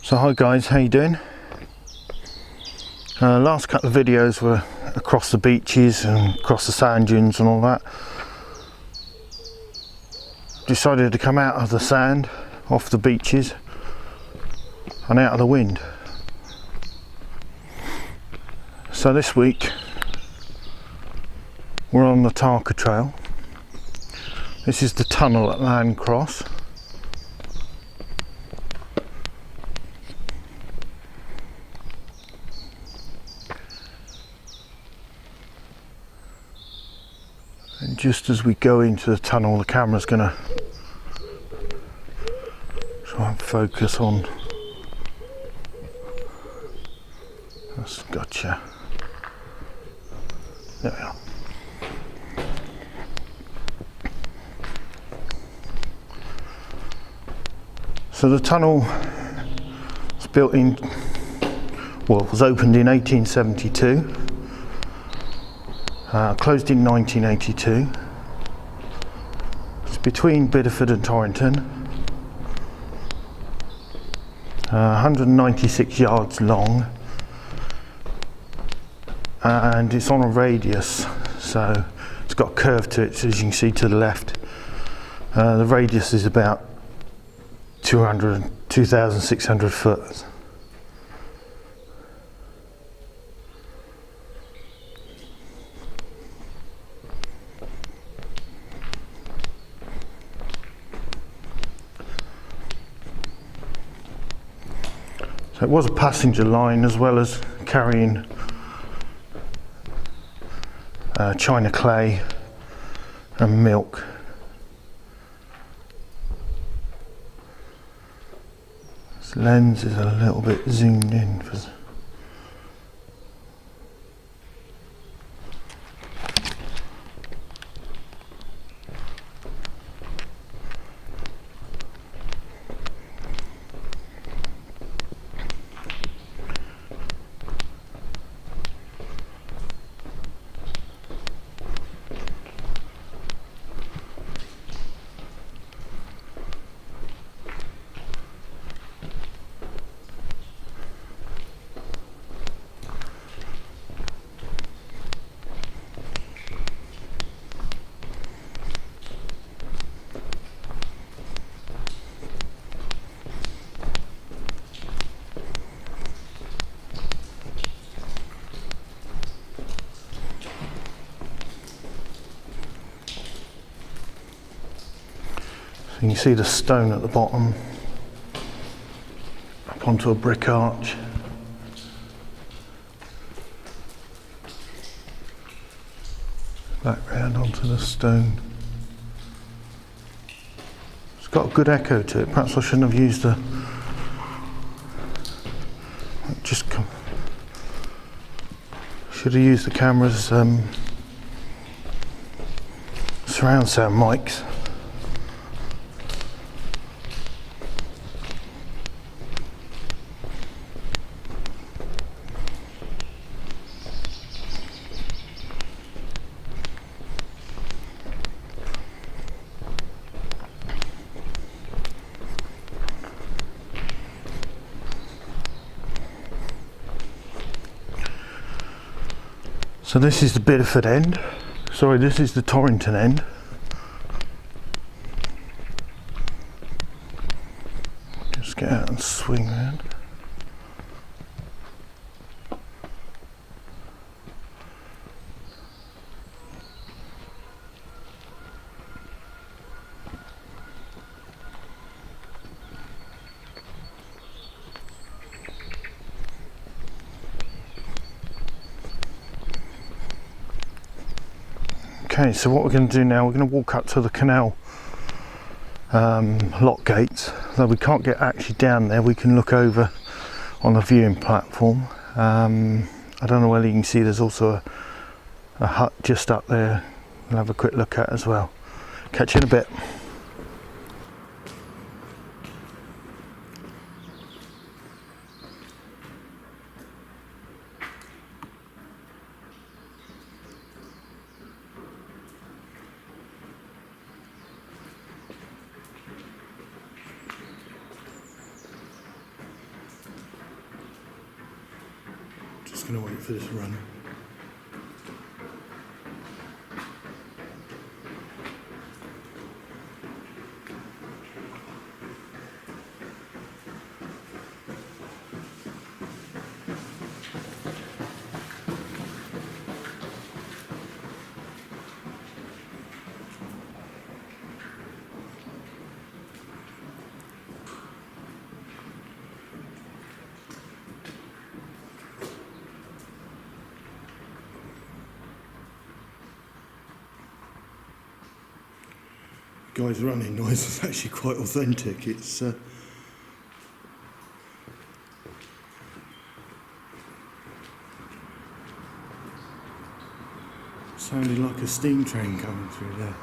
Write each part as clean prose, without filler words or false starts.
So hi guys, how you doing? Last couple of videos were across the beaches and across the sand dunes and all that. Decided to come out of the sand, off the beaches and out of the wind. So this week we're on the Tarka Trail. This is the tunnel at Landcross. And just as we go into the tunnel, the camera's going to try and focus on. That's gotcha. There we are. So the tunnel was built in, well, it was opened in 1872. Closed in 1982. It's between Bideford and Torrington. 196 yards long, and it's on a radius, so it's got a curve to it, as you can see to the left. The radius is about 2,600 foot. So it was a passenger line as well as carrying china clay and milk. This lens is a little bit zoomed in. You can see the stone at the bottom, up onto a brick arch. Back round onto the stone. It's got a good echo to it. Perhaps I shouldn't have used the. Should have used the camera's surround sound mics. So this is the Bideford end. Sorry, this is the Torrington end. Just get out and swing around. Okay, so what we're going to do now, we're going to walk up to the Canal lock gates. Though we can't get actually down there, we can look over on the viewing platform. I don't know whether you can see there's also a hut just up there we'll have a quick look at as well. Catch you in a bit. Just going to wait for this run. Guy's running noise is actually quite authentic. It's sounded like a steam train coming through there.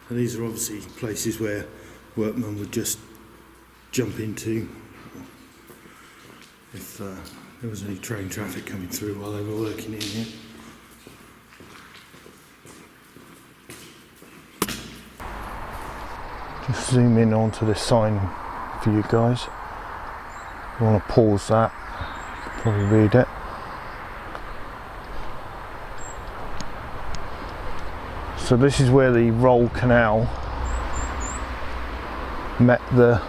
So these are obviously places where workmen would just jump into if there was any train traffic coming through while they were working in here. Just zoom in onto this sign for you guys. You want to pause that, you can probably read it. So this is where the Rolle Canal met the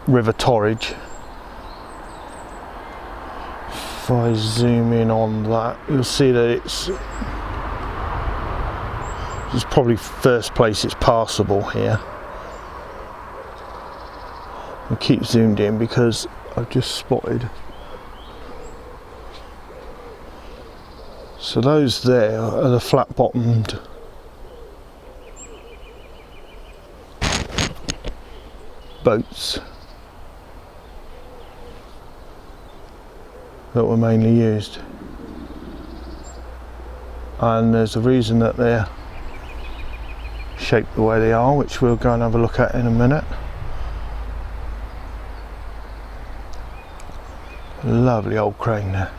River Torridge. If I zoom in on that, you'll see that it's probably first place it's passable here. I'll keep zoomed in because I've just spotted. So those there are the flat-bottomed boats that were mainly used, and there's a reason that they're shaped the way they are, which we'll go and have a look at in a minute. Lovely old crane there.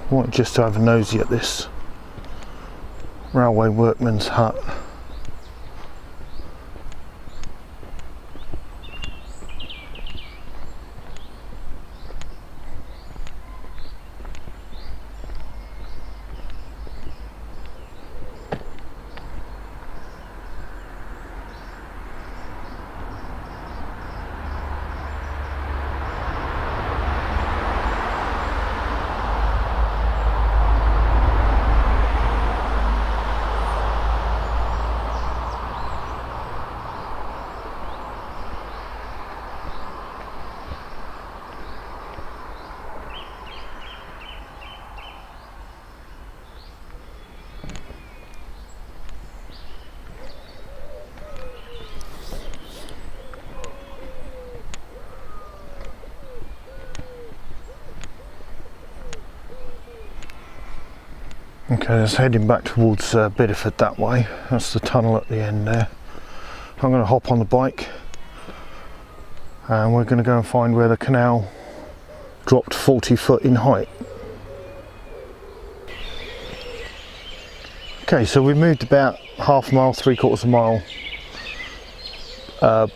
I want just to have a nosy at this railway workman's hut. Okay, let's heading back towards Bideford that way. That's the tunnel at the end there. I'm going to hop on the bike and we're going to go and find where the canal dropped 40 foot in height. Okay, so we moved about half a mile, 3/4 mile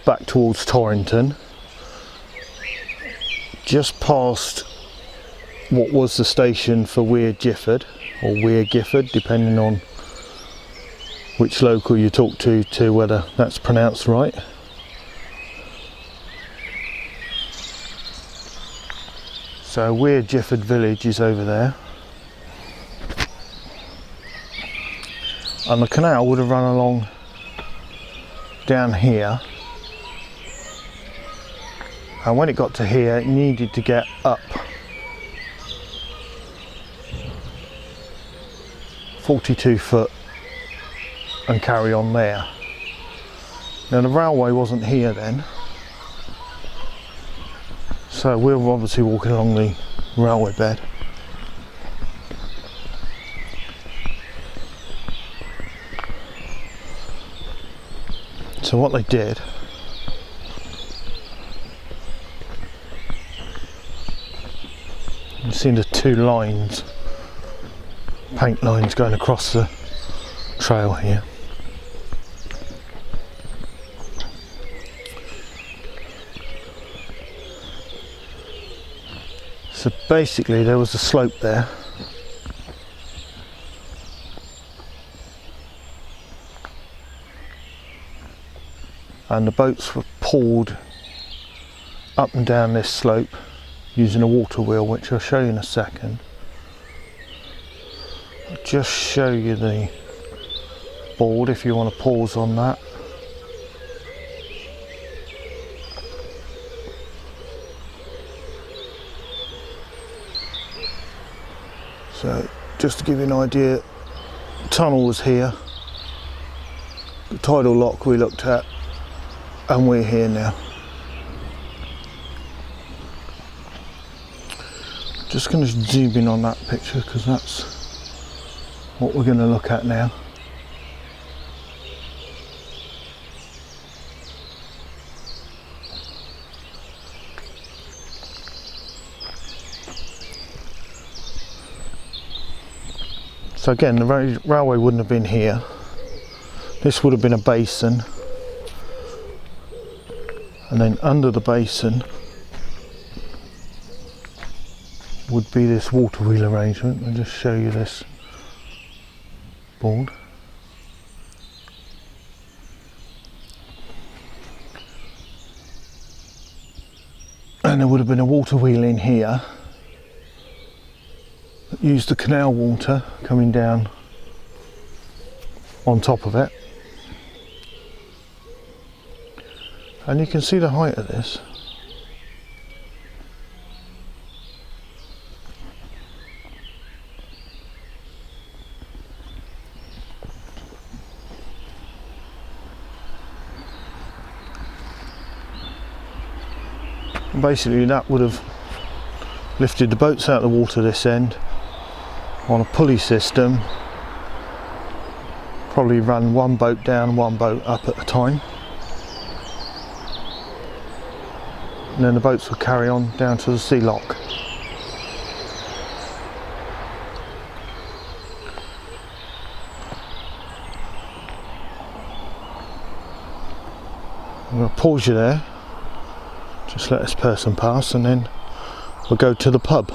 back towards Torrington, just past what was the station for Weare Giffard, or Weare Giffard, depending on which local you talk to whether that's pronounced right. So Weare Giffard village is over there, and the canal would have run along down here, and when it got to here it needed to get up 42 foot and carry on there. Now the railway wasn't here then, so we're obviously walking along the railway bed. So what they did, you see the two lines, paint lines going across the trail here. So basically there was a slope there, and the boats were pulled up and down this slope using a water wheel, which I'll show you in a second. I'll just show you the board if you want to pause on that. So just to give you an idea, the tunnel was here, the tidal lock we looked at, and we're here now. Just going to zoom in on that picture because that's what we're going to look at now. So again, the railway wouldn't have been here. This would have been a basin, and then under the basin would be this water wheel arrangement. I'll just show you this board. And there would have been a water wheel in here that used the canal water coming down on top of it. And you can see the height of this. And basically that would have lifted the boats out of the water this end on a pulley system, probably run one boat down, one boat up at a time, and then the boats would carry on down to the sea lock. I'm going to pause you there, just let this person pass, and then we'll go to the pub.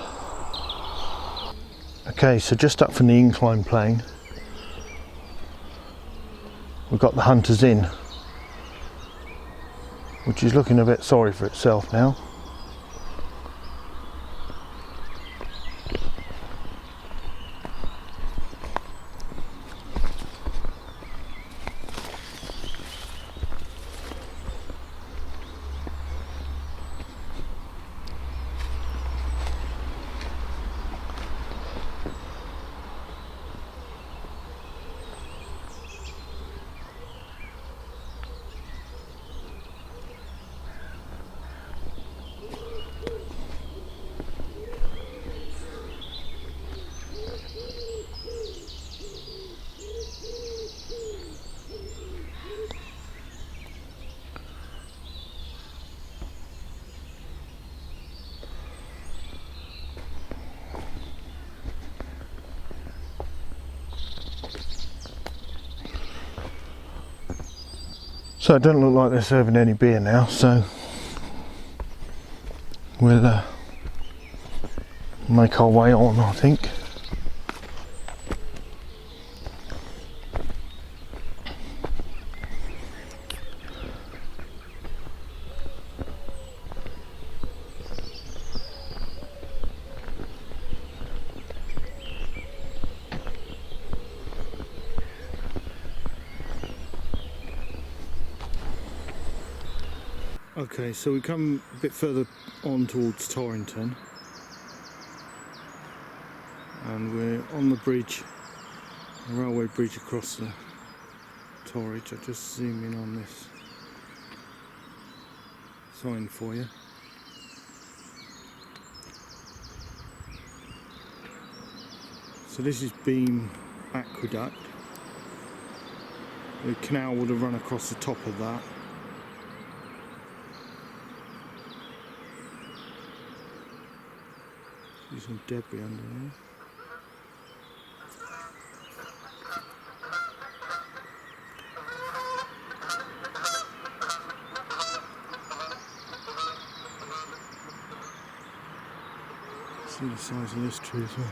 Okay, so just up from the incline plane, we've got the Hunter's Inn, which is looking a bit sorry for itself now. So it doesn't look like they're serving any beer now, so we'll make our way on, I think. Okay, so we come a bit further on towards Torrington, and we're on the bridge, the railway bridge across the Torridge. I'll just zoom in on this sign for you. So this is Beam Aqueduct, the canal would have run across the top of that. See some debris under there. See the size of this tree as well.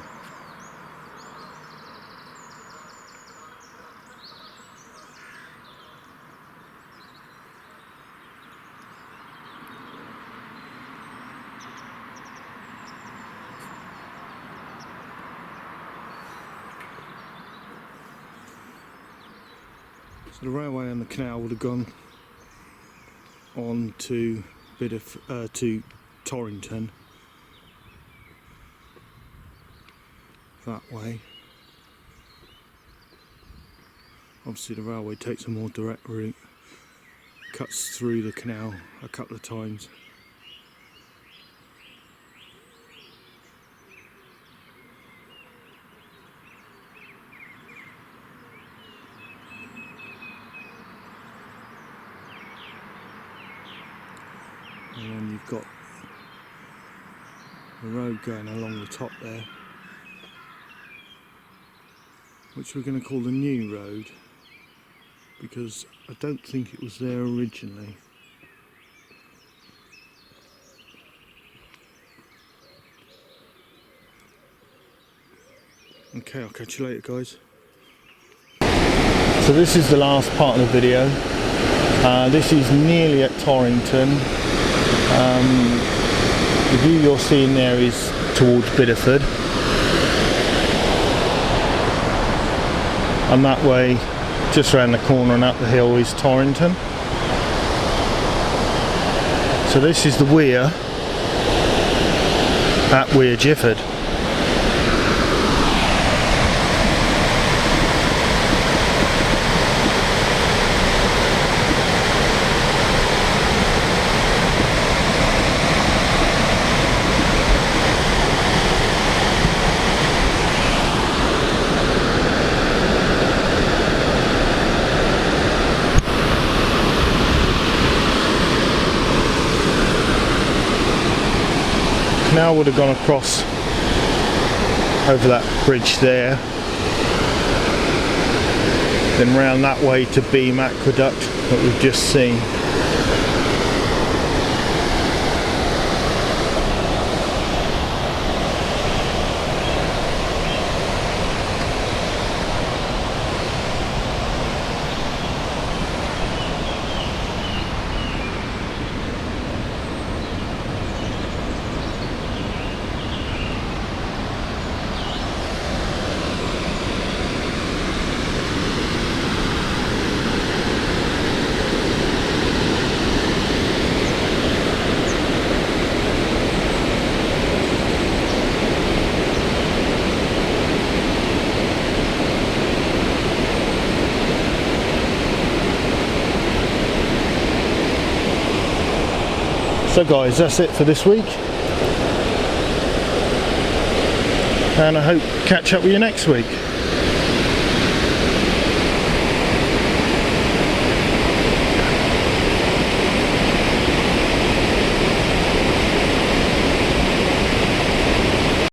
So the railway and the canal would have gone on to to Torrington that way. Obviously the railway takes a more direct route, cuts through the canal a couple of times. And then you've got the road going along the top there, which we're going to call the new road, because I don't think it was there originally. Okay, I'll catch you later, guys. So this is the last part of the video. This is nearly at Torrington. The view you're seeing there is towards Bideford, and that way, just round the corner and up the hill, is Torrington. So this is the weir at Weare Giffard. Canal would have gone across over that bridge there, then round that way to Beam Aqueduct that we've just seen. So guys, that's it for this week, and I hope to catch up with you next week.